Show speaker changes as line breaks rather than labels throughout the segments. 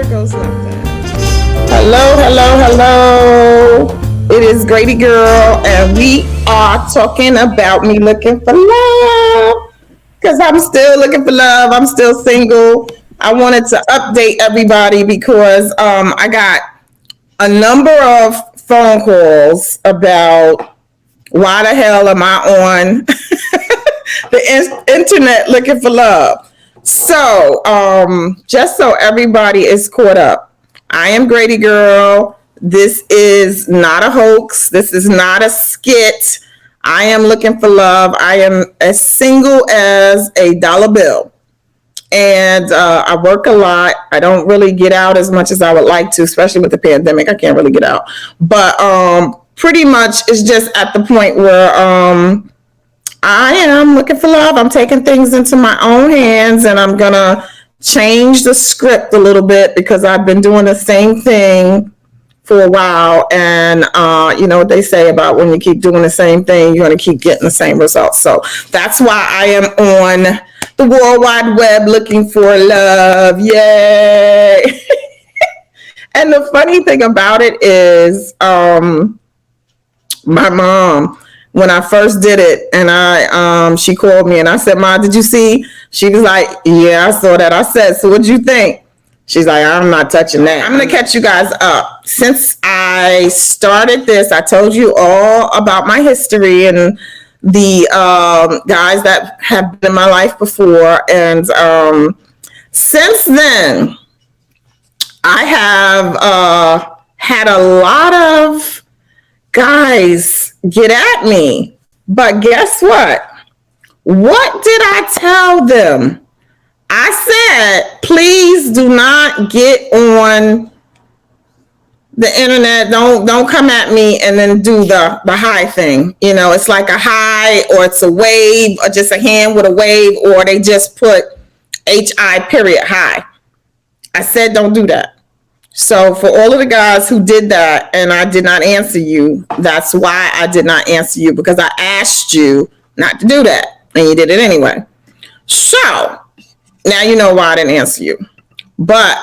goes nothing. Hello, hello, hello. It is Gradygirl, and we are talking about me looking for love. Because I'm still looking for love. I'm still single. I wanted to update everybody because I got a number of phone calls about why the hell am I on the internet looking for love. So, just so everybody is caught up, I am Gradygirl. This is not a hoax. This is not a skit. I am looking for love. I am as single as a dollar bill. And I work a lot. I don't really get out as much as I would like to, especially with the pandemic. I can't really get out. But pretty much it's just at the point where I am looking for love. I'm taking things into my own hands, and I'm going to change the script a little bit because I've been doing the same thing for a while. And you know what they say about when you keep doing the same thing, you're going to keep getting the same results. So that's why I am on the World Wide Web looking for love. Yay. And the funny thing about it is my mom, when I first did it, and she called me and I said, "Ma, did you see?" She was like, "Yeah, I saw that." I said, "So what'd you think?" She's like, "I'm not touching that." I'm going to catch you guys up. Since I started this, I told you all about my history and the guys that have been in my life before. And since then, I have had a lot of guys get at me. But guess what? What did I tell them? I said, please do not get on the internet. Don't come at me and then do the hi thing. You know, it's like a hi, or it's a wave, or just a hand with a wave, or they just put HI period hi. I said, don't do that. So for all of the guys who did that and I did not answer you, that's why I did not answer you, because I asked you not to do that and you did it anyway. So now you know why I didn't answer you. But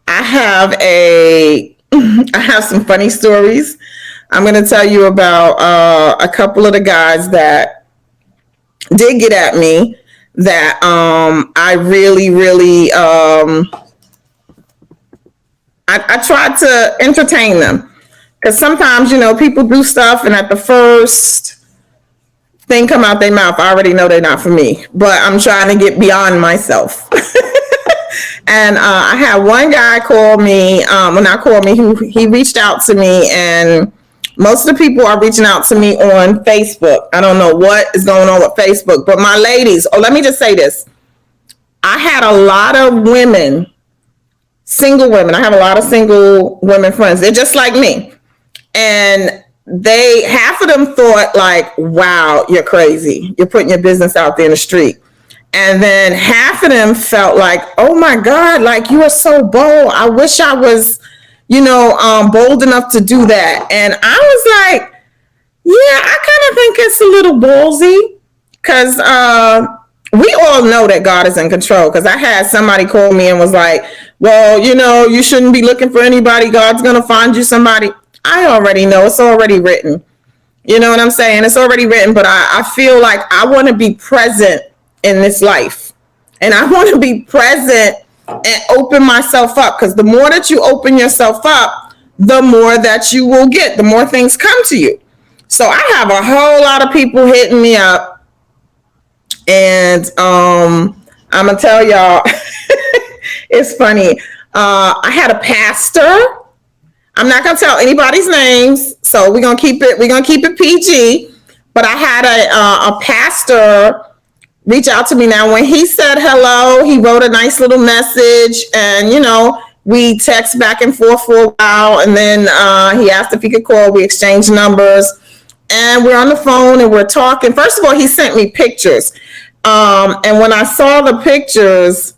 I have some funny stories. I'm going to tell you about a couple of the guys that did get at me that I really, really I tried to entertain them, because sometimes, you know, people do stuff and at the first thing come out their mouth, I already know they're not for me, but I'm trying to get beyond myself. And I had one guy call me, he reached out to me, and most of the people are reaching out to me on Facebook. I don't know what is going on with Facebook, but my ladies, let me just say this. I had a lot of women, single women. I have a lot of single women friends. They're just like me. And half of them thought like, wow, you're crazy. You're putting your business out there in the street. And then half of them felt like, oh my God, like you are so bold. I wish I was, bold enough to do that. And I was like, yeah, I kind of think it's a little ballsy, because we all know that God is in control. Because I had somebody call me and was like, well, you shouldn't be looking for anybody. God's going to find you somebody. I already know. It's already written. You know what I'm saying? It's already written. But I feel like I want to be present in this life. And I want to be present and open myself up. Because the more that you open yourself up, the more that you will get. The more things come to you. So I have a whole lot of people hitting me up. And I'm going to tell y'all, it's funny. I had a pastor. I'm not going to tell anybody's names, so we're going to keep it PG. But I had a pastor reach out to me. Now, when he said hello, he wrote a nice little message, and we text back and forth for a while, and then he asked if he could call. We exchanged numbers, and we're on the phone and we're talking. First of all, he sent me pictures, and when I saw the pictures,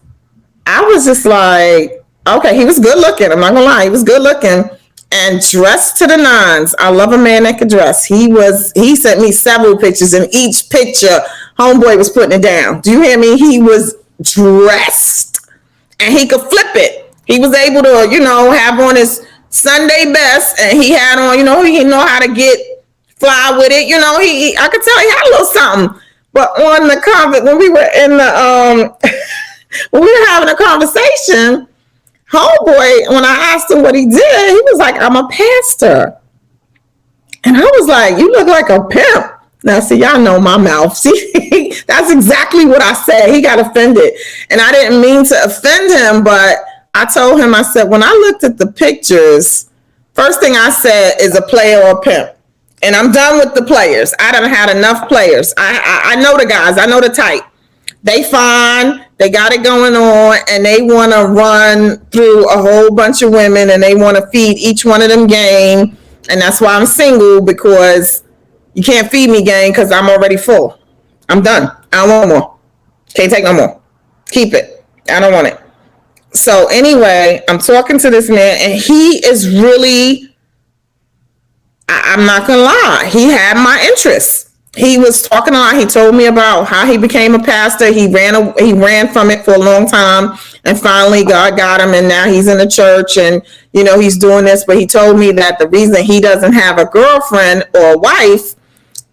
I was just like, okay, he was good looking. I'm not gonna lie, he was good looking and dressed to the nines. I love a man that can dress. He sent me several pictures, and each picture, homeboy was putting it down. Do you hear me? He was dressed, and he could flip it. He was able to, have on his Sunday best, and he had on, he know how to get fly with it. I could tell he had a little something. But on the when we were in the when we were having a conversation, homeboy, when I asked him what he did, he was like, "I'm a pastor," and I was like, "You look like a pimp." Now, see, y'all know my mouth. See, that's exactly what I said. He got offended, and I didn't mean to offend him, but I told him, I said, when I looked at the pictures, first thing I said is a player or a pimp. And I'm done with the players. I done had enough players. I know the guys. I know the type. They fine. They got it going on, and they want to run through a whole bunch of women, and they want to feed each one of them game. And that's why I'm single, because you can't feed me game because I'm already full. I'm done. I don't want more. Can't take no more. Keep it. I don't want it. So anyway, I'm talking to this man, and he is really, I'm not gonna lie, he had my interest. He was talking a lot. He told me about how he became a pastor. He ran from it for a long time, and finally God got him, and now he's in the church, and he's doing this. But he told me that the reason he doesn't have a girlfriend or a wife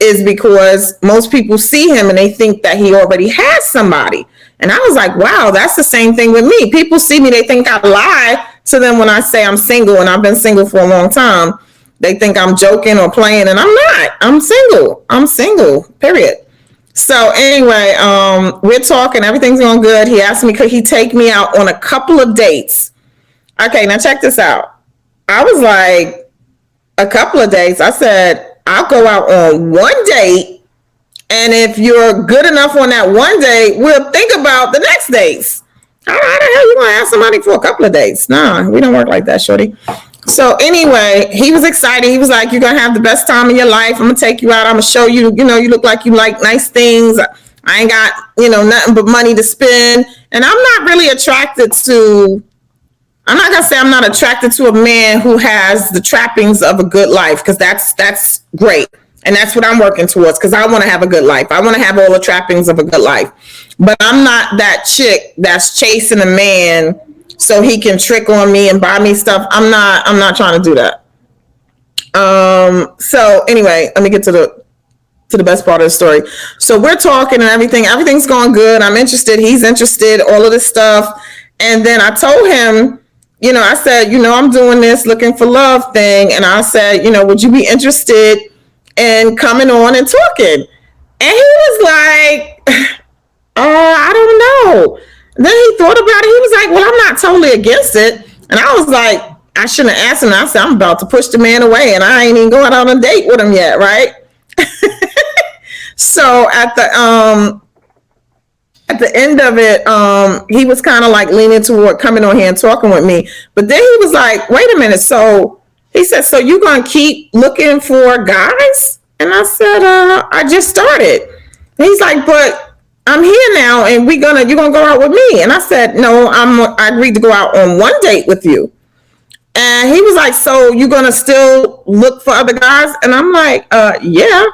is because most people see him and they think that he already has somebody. And I was like, wow, that's the same thing with me. People see me, they think I lie to them when I say I'm single, and I've been single for a long time. They think I'm joking or playing, and I'm not. I'm single, period. So anyway, we're talking, everything's going good. He asked me, could he take me out on a couple of dates? Okay, now check this out. I was like, a couple of dates? I said, I'll go out on one date, and if you're good enough on that one date, we'll think about the next dates. How the hell you going to ask somebody for a couple of dates? Nah, we don't work like that, shorty. So anyway, he was excited. He was like, you're going to have the best time of your life. I'm going to take you out. I'm going to show you, you look like you like nice things. I ain't got, nothing but money to spend. And I'm not really attracted to, I'm not going to say I'm not attracted to a man who has the trappings of a good life, because that's great. And that's what I'm working towards, because I want to have a good life. I want to have all the trappings of a good life. But I'm not that chick that's chasing a man so he can trick on me and buy me stuff. I'm not trying to do that. So anyway, let me get to the best part of the story. So we're talking and everything's going good. I'm interested. He's interested, all of this stuff. And then I told him, I said, I'm doing this looking for love thing. And I said, would you be interested in coming on and talking? And he was like, I don't know. Then he thought about it. He was like, well, I'm not totally against it. And I was like, I shouldn't have asked him. I said, I'm about to push the man away, and I ain't even going on a date with him yet, right? So at the end of it, he was kind of like leaning toward coming on here and talking with me. But then he was like, wait a minute. So he said, so you going to keep looking for guys? And I said, I just started. And he's like, but I'm here now, and you're gonna go out with me. And I said, no, I agreed to go out on one date with you. And he was like, so you're gonna still look for other guys? And I'm like, yeah.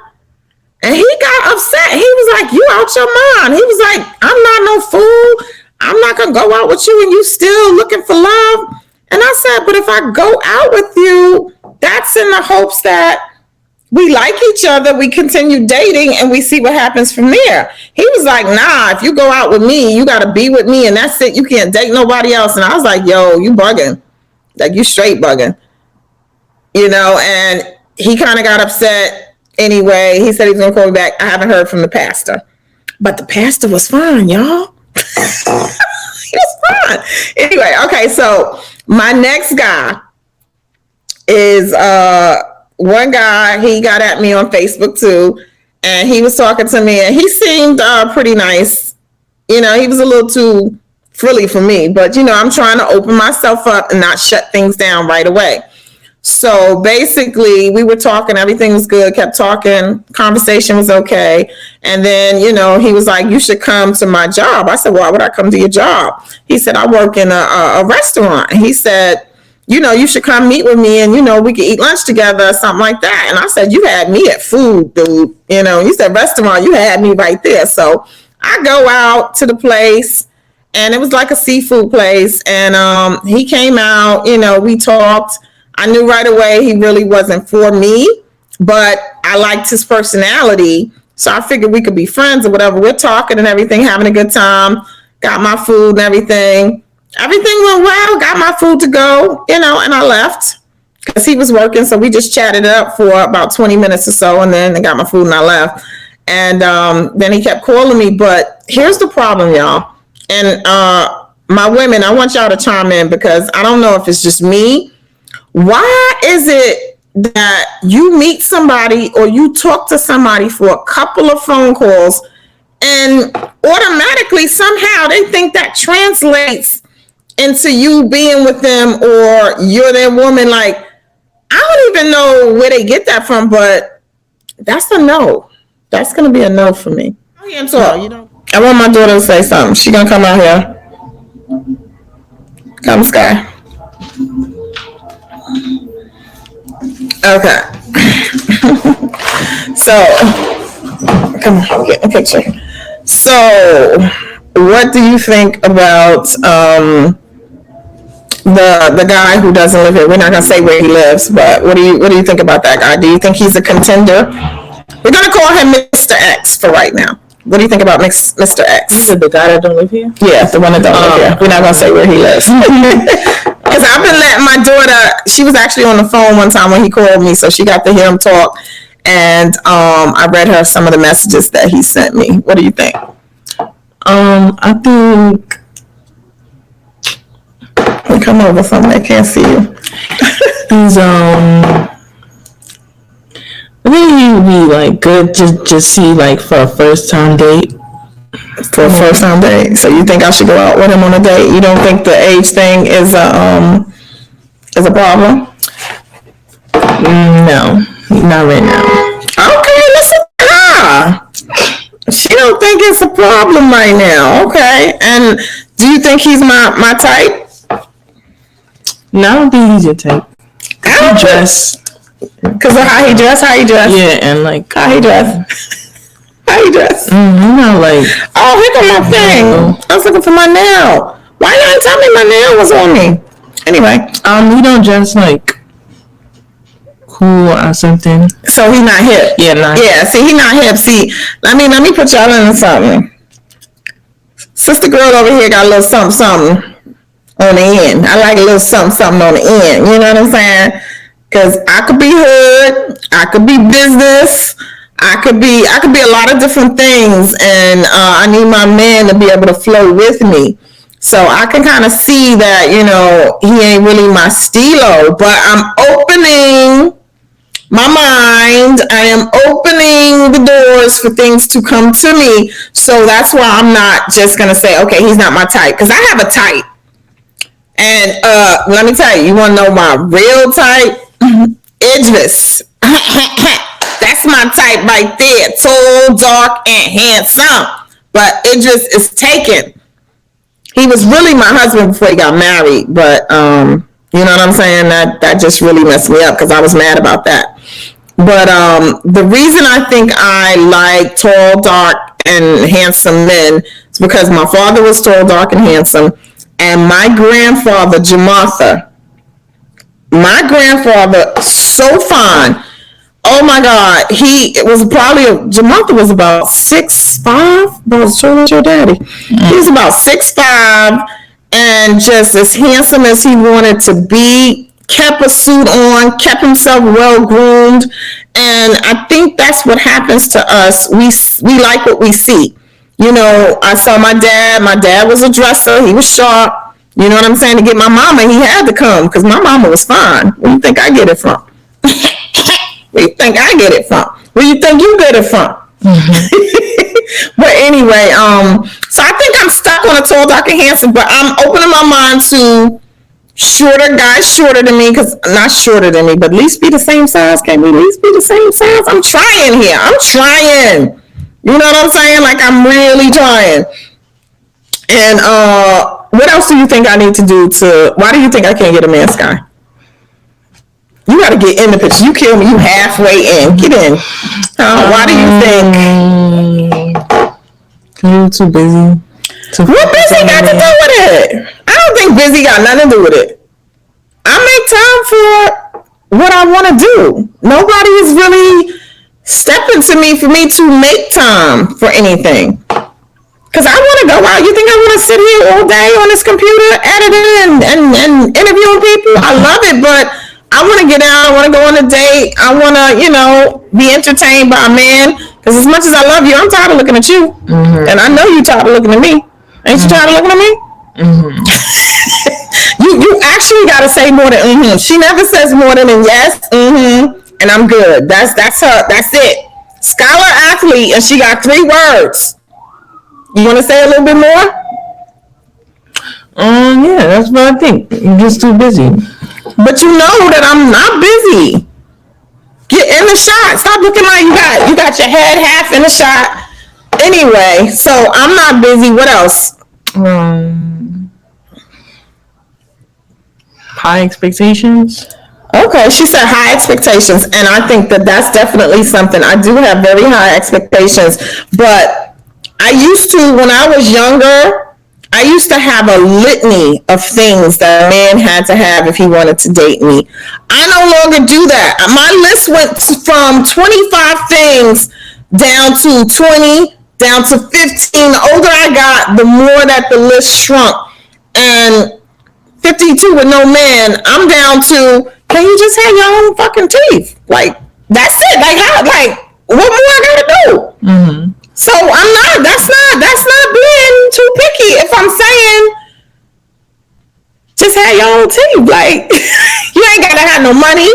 And he got upset. He was like, you out your mind. He was like, I'm not no fool. I'm not gonna go out with you and you still looking for love. And I said, but if I go out with you, that's in the hopes that we like each other, we continue dating, and we see what happens from there. He was like, nah, if you go out with me, you got to be with me, and that's it. You can't date nobody else. And I was like, yo, you bugging. Like, you straight bugging. And he kind of got upset anyway. He said he was going to call me back. I haven't heard from the pastor. But the pastor was fine, y'all. He was fine. Anyway, okay, so my next guy is one guy. He got at me on Facebook too, and he was talking to me, and he seemed pretty nice. He was a little too frilly for me, but I'm trying to open myself up and not shut things down right away. So basically, we were talking, everything was good, kept talking, conversation was okay. And then, he was like, you should come to my job. I said, why would I come to your job? He said, I work in a restaurant. He said, you should come meet with me, and, we could eat lunch together or something like that. And I said, you had me at food, dude. You said restaurant, you had me right there. So I go out to the place, and it was like a seafood place. And he came out, we talked. I knew right away he really wasn't for me, but I liked his personality. So I figured we could be friends or whatever. We're talking and everything, having a good time. Got my food and everything. Everything went well. Got my food to go, and I left because he was working. So we just chatted up for about 20 minutes or so, and then I got my food and I left. And then he kept calling me. But here's the problem, y'all. And my women, I want y'all to chime in because I don't know if it's just me. Why is it that you meet somebody or you talk to somebody for a couple of phone calls and automatically somehow they think that translates into you being with them or you're their woman? Like, I don't even know where they get that from, but that's a no. That's going to be a no for me. I want my daughter to say something. She going to come out here. Come, Sky. Okay. So, come on, I'll get a picture. So, what do you think about the guy who doesn't live here? We're not gonna say where he lives, but what do you think about that guy? Do you think he's a contender? We're gonna call him Mr. X for right now. What do you think about Mr. X?
You said the guy that don't live here?
Yeah, the one that don't live here. We're not gonna say where he lives. Because I've been letting my daughter, she was actually on the phone one time when he called me, so she got to hear him talk. And I read her some of the messages that he sent me. What do you think?
I think...
Come over, something I can't see you.
He's, I think he would be, like, good to just see, like, for a first-time date.
For a first-time date. So you think I should go out with him on a date? You don't think the age thing is a problem?
No, not right now.
Okay, listen to her. She don't think it's a problem right now. Okay, and do you think he's my type?
No, I don't think he's your type. He dress.
Because of how he dress?
Yeah, and like
how he dress? How he dress?
Not like.
Oh, here come my thing. I was looking for my nail. Why you didn't tell me my nail was on me? Anyway,
he don't dress like cool or something.
So he's not hip.
Yeah,
see, he not hip. See, let me put y'all in something. Sister girl over here got a little something on the end. I like a little something on the end. You know what I'm saying? Because I could be hood, I could be business, I could be a lot of different things, and I need my man to be able to flow with me. So I can kind of see that, he ain't really my stilo, but I'm opening my mind. I am opening the doors for things to come to me. So that's why I'm not just going to say, okay, he's not my type, because I have a type. And let me tell you, you want to know my real type? Idris. That's my type right there. Tall, dark, and handsome. But Idris is taken. He was really my husband before he got married. But, you know what I'm saying? That just really messed me up because I was mad about that. But the reason I think I like tall, dark, and handsome men is because my father was tall, dark, and handsome. And my grandfather, Jamartha, so fine. Oh my God. Jamartha was about 6'5", about as tall as your daddy. He was about 6'5", and just as handsome as he wanted to be, kept a suit on, kept himself well groomed. And I think that's what happens to us. We like what we see. I saw my dad was a dresser. He was sharp. You know what I'm saying? To get my mama, he had to come because my mama was fine. Where do you think I get it from? Where do you think I get it from? Where do you think you get it from? Mm-hmm. But anyway, so I think I'm stuck on a tall, dark, and handsome, but I'm opening my mind to shorter guys, shorter than me, because not shorter than me, but at least be the same size. Can we at least be the same size? I'm trying here. I'm trying. You know what I'm saying? Like, I'm really trying. And what else do you think I need to do why do you think I can't get a man, Sky? You got to get in the picture. You kill me. You halfway in. Get in. Why do you think?
You're too busy.
What busy got to do with it? I don't think busy got nothing to do with it. I make time for what I want to do. Nobody is really stepping to me for me to make time for anything. Because I want to go out. You think I want to sit here all day on this computer editing and interviewing people? I love it, but I want to get out. I want to go on a date. I want to, be entertained by a man. Because as much as I love you, I'm tired of looking at you. Mm-hmm. And I know you're tired of looking at me. Ain't you tired of looking at me? Mm-hmm. you actually got to say more than mm-hmm. She never says more than yes, mm-hmm, and I'm good. That's her. That's it. Scholar athlete, and she got 3 words. You want to say a little bit more?
Yeah, that's what I think. You're just too busy.
But you know that I'm not busy. Get in the shot. Stop looking like you got your head half in the shot. Anyway, so I'm not busy. What else?
High expectations.
Okay, she said high expectations, and I think that that's definitely something. I do have very high expectations, but I used to, when I was younger, I used to have a litany of things that a man had to have if he wanted to date me. I no longer do that. My list went from 25 things down to 20, down to 15. The older I got, the more that the list shrunk. And 52 with no man, I'm down to, can you just have your own fucking teeth? Like, that's it. What more I gotta do? Mm-hmm. So that's not being too picky. If I'm saying, just have your own teeth. Like, you ain't gotta have no money.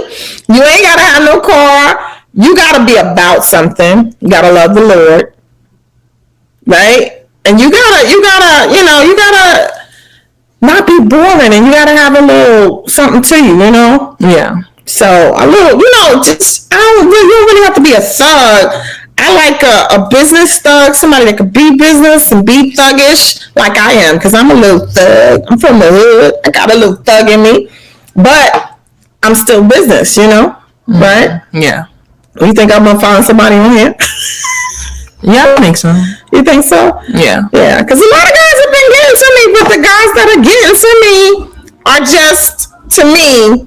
You ain't gotta have no car. You gotta be about something. You gotta love the Lord. Right? And you gotta not be boring, and you gotta have a little something to you,
Yeah.
So a little, you don't really have to be a thug. I like a business thug, somebody that could be business and be thuggish like I am, because I'm a little thug. I'm from the hood. I got a little thug in me, but I'm still business, mm-hmm. Right?
Yeah.
You think I'm gonna find somebody on here?
Yeah, I think so.
You think so?
Yeah.
Yeah, because a lot of guys have been getting to me, but the guys that are getting to me are just, to me,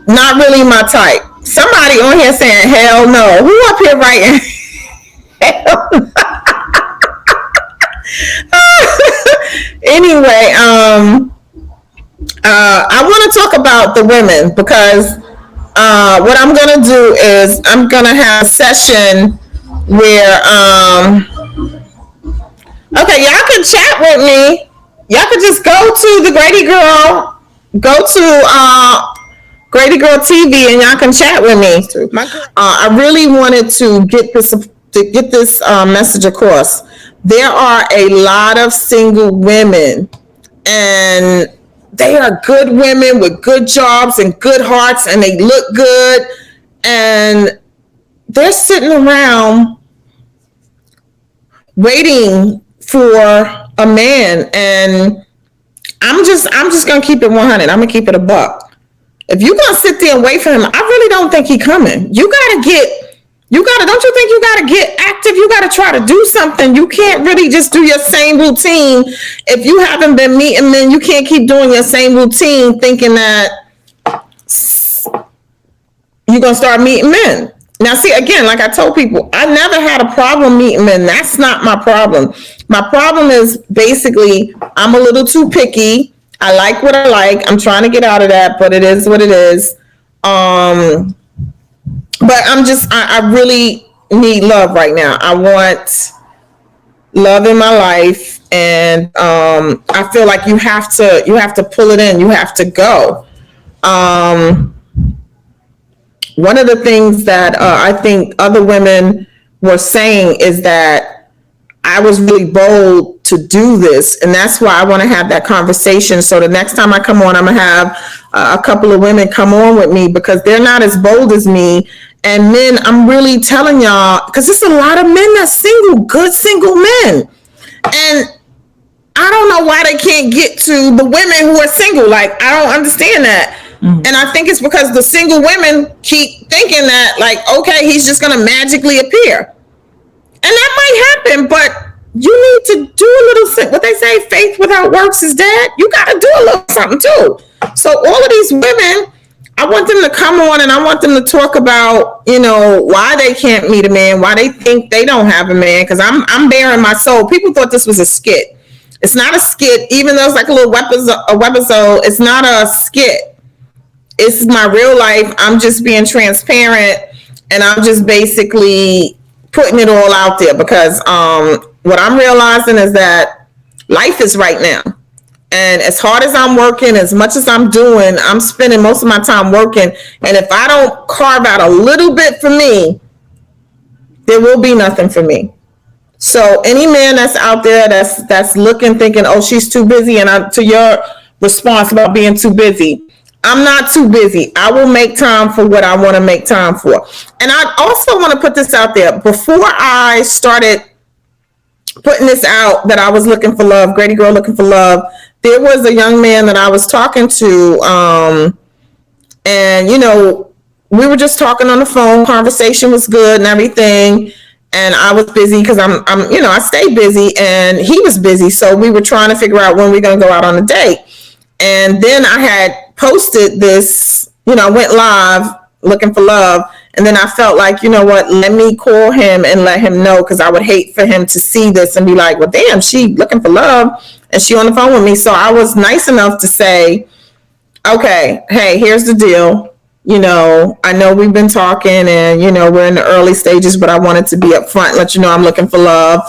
not really my type. Somebody on here saying, hell no. Who up here writing? Hell no. Anyway, I want to talk about the women, because what I'm going to do is I'm going to have a session where, okay, y'all can chat with me. Y'all can just go to the Gradygirl, go to Gradygirl TV, and y'all can chat with me. I really wanted to get this message across. There are a lot of single women, and they are good women with good jobs and good hearts, and they look good, and they're sitting around waiting for a man. And I'm just gonna keep it 100. I'm gonna keep it a buck. If you're gonna sit there and wait for him, I really don't think he's coming. Don't you think you gotta get active? You gotta try to do something. You can't really just do your same routine. If you haven't been meeting men, you can't keep doing your same routine thinking that you're gonna start meeting men. Now, see, again, like I told people, I never had a problem meeting men. That's not my problem. My problem is basically I'm a little too picky. I like what I like. I'm trying to get out of that, but it is what it is. But I really need love right now. I want love in my life, and I feel like you have to pull it in. You have to go. One of the things that I think other women were saying is that I was really bold to do this, and that's why I want to have that conversation. So the next time I come on, I'm gonna have a couple of women come on with me, because they're not as bold as me. And men, I'm really telling y'all, because there's a lot of men that's single, good single men, and I don't know why they can't get to the women who are single. Like, I don't understand that. Mm-hmm. And I think it's because the single women keep thinking that, like, okay, he's just going to magically appear. And that might happen, but you need to do a little, what they say, faith without works is dead. You got to do a little something too. So all of these women, I want them to come on and I want them to talk about, why they can't meet a man, why they think they don't have a man, because I'm bearing my soul. People thought this was a skit. It's not a skit, even though it's like a little webisode. It's not a skit. It's my real life. I'm just being transparent, and I'm just basically putting it all out there because what I'm realizing is that life is right now. And as hard as I'm working, as much as I'm doing, I'm spending most of my time working. And if I don't carve out a little bit for me, there will be nothing for me. So any man that's out there that's looking, thinking, oh, she's too busy, and to your response about being too busy, I'm not too busy. I will make time for what I want to make time for. And I also want to put this out there. Before I started putting this out that I was looking for love, Gradygirl looking for love, there was a young man that I was talking to, and we were just talking on the phone. Conversation was good and everything, and I was busy because I'm I stay busy, and he was busy, so we were trying to figure out when we're gonna go out on a date. And then I had posted this, I went live looking for love. And then I felt like, what, let me call him and let him know, because I would hate for him to see this and be like, well, damn, she looking for love and she on the phone with me. So I was nice enough to say, okay, hey, here's the deal. I know we've been talking and, we're in the early stages, but I wanted to be upfront, let you know I'm looking for love.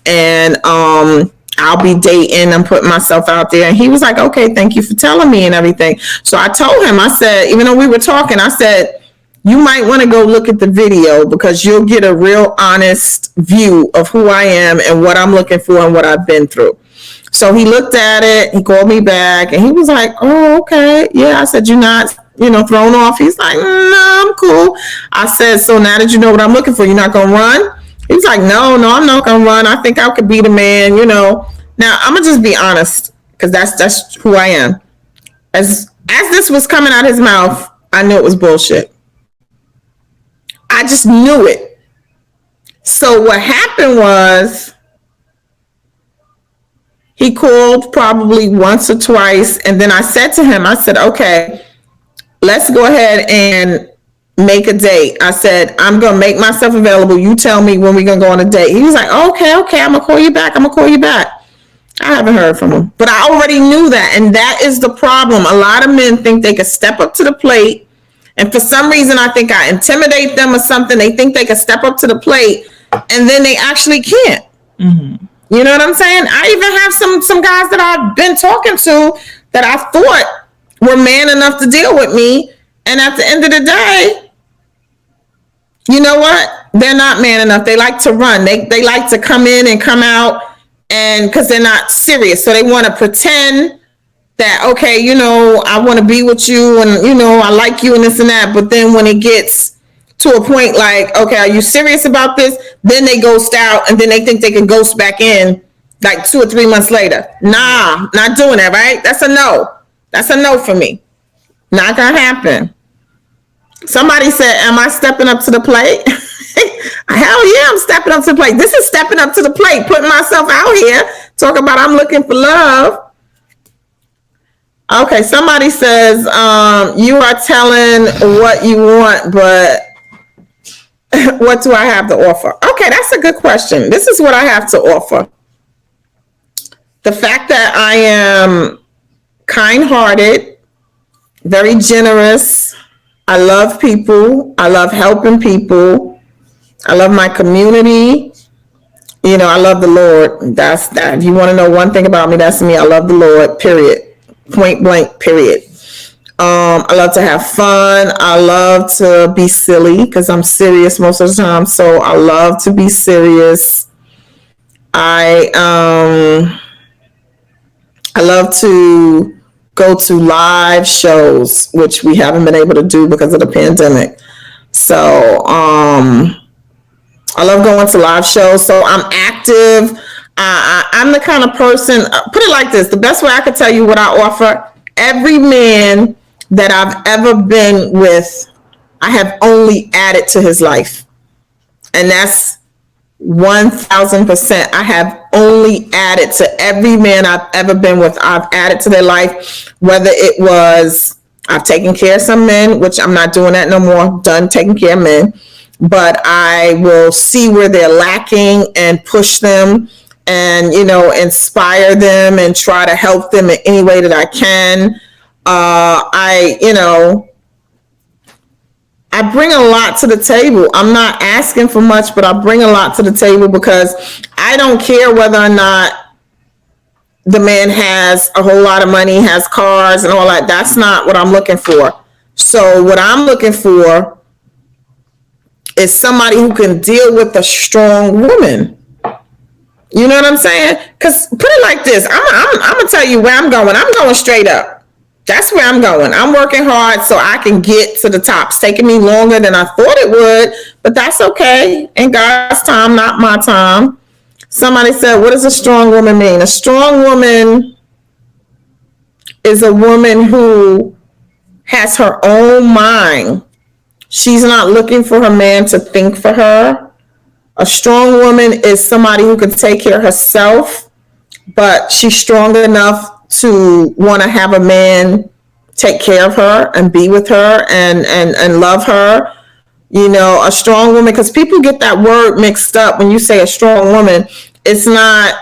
And I'll be dating. I'm putting myself out there. And he was like, okay, thank you for telling me and everything. So I told him, I said, even though we were talking, I said, you might want to go look at the video because you'll get a real honest view of who I am and what I'm looking for and what I've been through. So he looked at it, he called me back, and he was like, oh, okay. Yeah, I said, you're not, thrown off. He's like, no, I'm cool. I said, so now that you know what I'm looking for, you're not going to run? He was like, no, I'm not going to run. I think I could be the man, Now, I'm going to just be honest because that's who I am. As this was coming out his mouth, I knew it was bullshit. I just knew it. So what happened was he called probably once or twice. And then I said to him, I said, okay, let's go ahead and make a date. I said, I'm going to make myself available. You tell me when we're going to go on a date. He was like, okay, I'm going to call you back. I haven't heard from him, but I already knew that. And that is the problem. A lot of men think they could step up to the plate. And for some reason, I think I intimidate them or something. They think they can step up to the plate, and then they actually can't. Mm-hmm. You know what I'm saying? I even have some guys that I've been talking to that I thought were man enough to deal with me. And at the end of the day, you know what? They're not man enough. They like to run. They like to come in and come out, and because they're not serious. So they want to pretend that, okay, I want to be with you and, I like you and this and that. But then when it gets to a point like, okay, are you serious about this? Then they ghost out, and then they think they can ghost back in like 2 or 3 months later. Nah, not doing that, right? That's a no. That's a no for me. Not gonna happen. Somebody said, am I stepping up to the plate? Hell yeah, I'm stepping up to the plate. This is stepping up to the plate, putting myself out here, talking about I'm looking for love. Okay, somebody says, you are telling what you want, but what do I have to offer? Okay, that's a good question. This is what I have to offer. The fact that I am kind-hearted, very generous. I love people. I love helping people. I love my community. I love the Lord. That's that. If you want to know one thing about me, that's me. I love the Lord, period. Point blank, period. I love to have fun. I love to be silly because I'm serious most of the time. So I love to be serious. I love to go to live shows, which we haven't been able to do because of the pandemic. So I love going to live shows. So I'm active. I'm the kind of person, put it like this, the best way I could tell you what I offer, every man that I've ever been with, I have only added to his life. And that's 1000%. I have only added to every man I've ever been with. I've added to their life, whether it was I've taken care of some men, which I'm not doing that no more. Done taking care of men. But I will see where they're lacking and push them and, inspire them and try to help them in any way that I can. I bring a lot to the table. I'm not asking for much, but I bring a lot to the table because I don't care whether or not the man has a whole lot of money, has cars and all that. That's not what I'm looking for. So what I'm looking for is somebody who can deal with a strong woman. You know what I'm saying? Because put it like this, I'm going to tell you where I'm going. I'm going straight up. That's where I'm going. I'm working hard so I can get to the top. It's taking me longer than I thought it would, but that's okay. In God's time, not my time. Somebody said, what does a strong woman mean? A strong woman is a woman who has her own mind. She's not looking for her man to think for her. A strong woman is somebody who can take care of herself, but she's strong enough to want to have a man take care of her and be with her and love her. A strong woman, because people get that word mixed up when you say a strong woman. It's not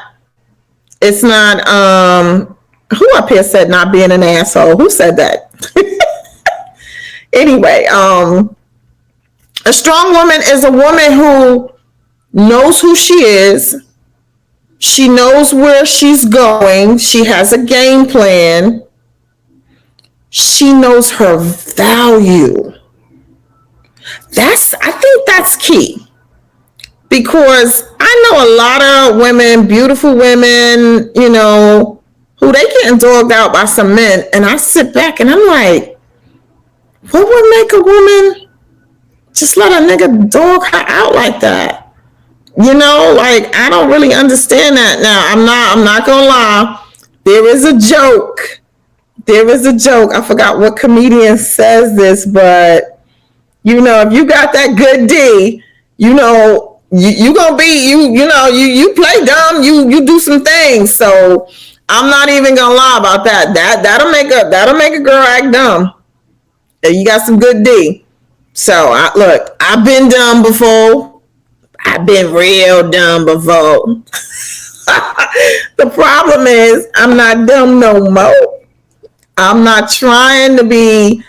who up here said not being an asshole? Who said that? Anyway, a strong woman is a woman who knows who she is. She knows where she's going. She has a game plan. She knows her value. I think that's key. Because I know a lot of women, beautiful women, who they getting dogged out by some men. And I sit back and I'm like, what would make a woman just let a nigga dog her out like that? I don't really understand that. Now, I'm not gonna lie. There is a joke. I forgot what comedian says this, but if you got that good D, you gonna be, you play dumb, you do some things. So I'm not even gonna lie about that. That'll make a girl act dumb. You got some good D. So I've been dumb before. I've been real dumb before. The problem is I'm not dumb no more. I'm not trying to be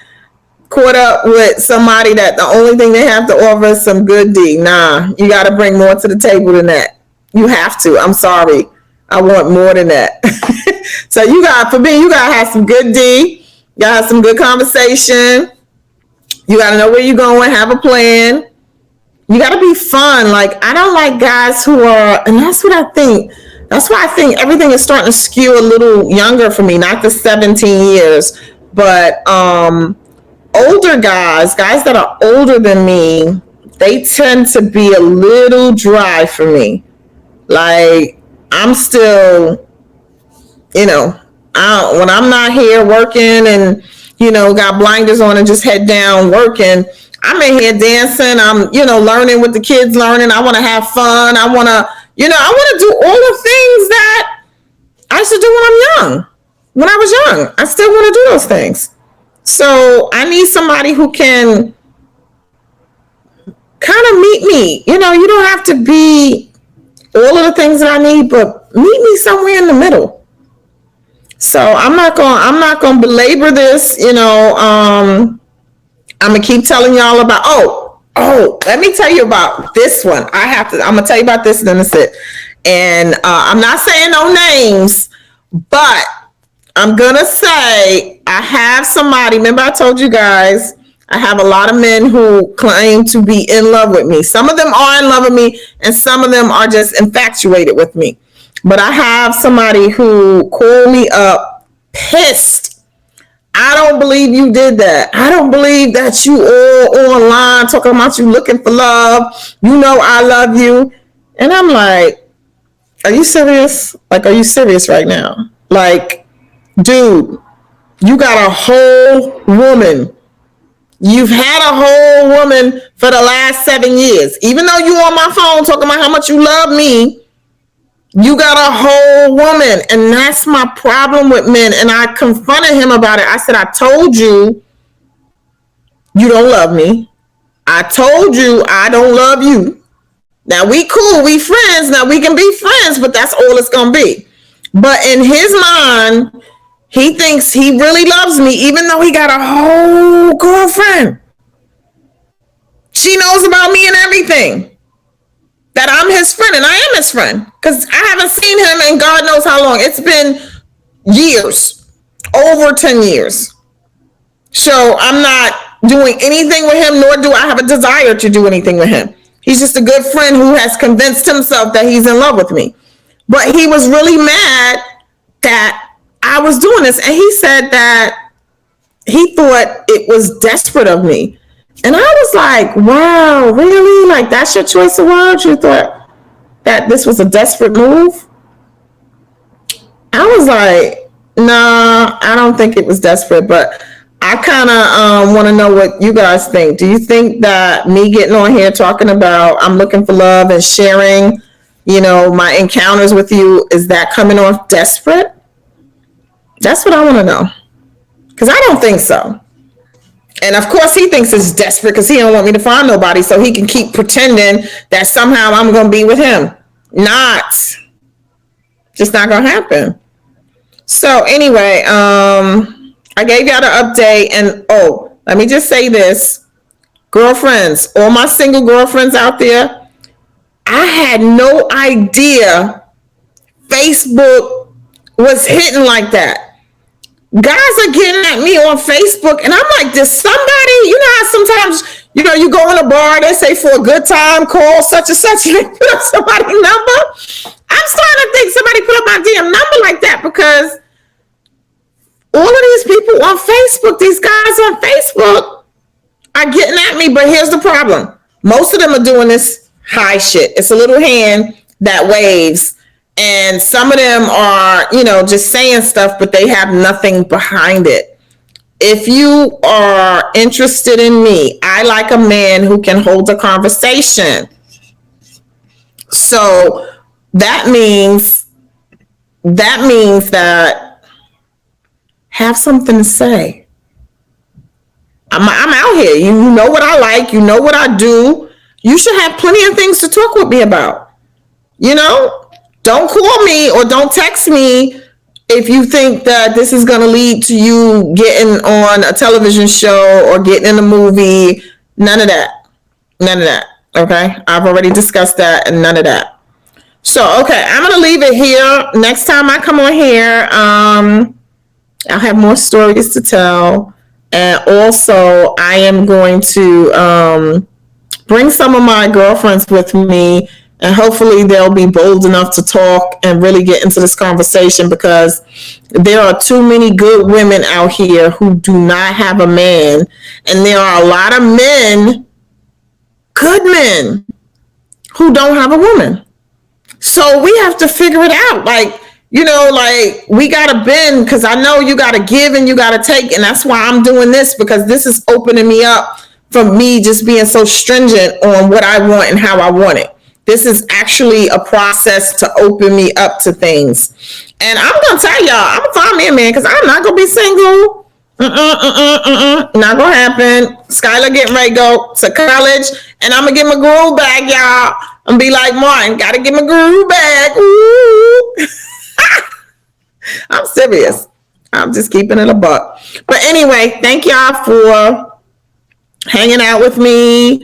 caught up with somebody that the only thing they have to offer is some good D. Nah, you got to bring more to the table than that. You have to. I'm sorry. I want more than that. So you got to have some good D. You got to have some good conversation. You got to know where you're going, have a plan. You got to be fun. I don't like guys who are, and that's what I think. That's why I think everything is starting to skew a little younger for me, not the 17 years, but older guys that are older than me, they tend to be a little dry for me. I'm still, when I'm not here working and, got blinders on and just head down working, I'm in here dancing. I'm, learning what the kids learning. I want to have fun. I want to do all the things that I used to do when I was young. I still want to do those things. So I need somebody who can kind of meet me. You don't have to be all of the things that I need, but meet me somewhere in the middle. So I'm not going to belabor this, I'm going to keep telling y'all about, let me tell you about this one. I'm going to tell you about this and then that's it. And I'm not saying no names, but I'm going to say I have somebody, remember I told you guys, I have a lot of men who claim to be in love with me. Some of them are in love with me and some of them are just infatuated with me. But I have somebody who called me up pissed. I don't believe you did that. I don't believe that you all online talking about you looking for love. I love you. And I'm like, are you serious? Are you serious right now? Dude, you got a whole woman You've had a whole woman for the last 7 years. Even though you on my phone talking about how much you love me, you got a whole woman. And that's my problem with men. And I confronted him about it. I said, I told you, you don't love me. I told you, I don't love you. Now we cool, we friends. Now we can be friends, but that's all it's going to be. But in his mind, he thinks he really loves me, even though he got a whole girlfriend. She knows about me and everything. That I'm his friend, and I am his friend. Because I haven't seen him in God knows how long. It's been years. Over 10 years. So I'm not doing anything with him, nor do I have a desire to do anything with him. He's just a good friend who has convinced himself that he's in love with me. But he was really mad that I was doing this. And he said that he thought it was desperate of me. And I was like, wow, really? Like, that's your choice of words? You thought that this was a desperate move? I was like, nah, I don't think it was desperate. But I kind of want to know what you guys think. Do you think that me getting on here talking about I'm looking for love and sharing, you know, my encounters with you, is that coming off desperate? That's what I want to know. Because I don't think so. And of course he thinks it's desperate because he don't want me to find nobody, so he can keep pretending that somehow I'm going to be with him. Not. Just not going to happen. So anyway, I gave y'all the update. And let me just say this. Girlfriends, all my single girlfriends out there, I had no idea Facebook was hitting like that. Guys are getting at me on Facebook, and I'm like, does somebody, you know how sometimes, you know, you go in a bar, they say for a good time, call such and such, and they put up somebody's number. I'm starting to think somebody put up my damn number like that, because all of these people on Facebook, these guys on Facebook are getting at me. But here's the problem. Most of them are doing this high shit. It's a little hand that waves. And some of them are, you know, just saying stuff, but they have nothing behind it. If you are interested in me, I like a man who can hold a conversation. So that means that have something to say. I'm out here. You know what I like. You know what I do. You should have plenty of things to talk with me about. You know? Don't call me or don't text me if you think that this is going to lead to you getting on a television show or getting in a movie. None of that. None of that. Okay? I've already discussed that, and none of that. So, okay, I'm going to leave it here. Next time I come on here, I'll have more stories to tell. And also, I am going to bring some of my girlfriends with me. And hopefully they'll be bold enough to talk and really get into this conversation, because there are too many good women out here who do not have a man. And there are a lot of men, good men, who don't have a woman. So we have to figure it out. Like, you know, like we got to bend, because I know you got to give and you got to take. And that's why I'm doing this, because this is opening me up from me just being so stringent on what I want and how I want it. This is actually a process to open me up to things. And I'm going to tell y'all, I'm going to find me a man, because I'm not going to be single. Not going to happen. Skylar getting ready to go to college, and I'm going to get my groove back, y'all. I'm going to be like Martin, got to get my groove back. Ooh. I'm serious. I'm just keeping it a buck. But anyway, thank y'all for hanging out with me.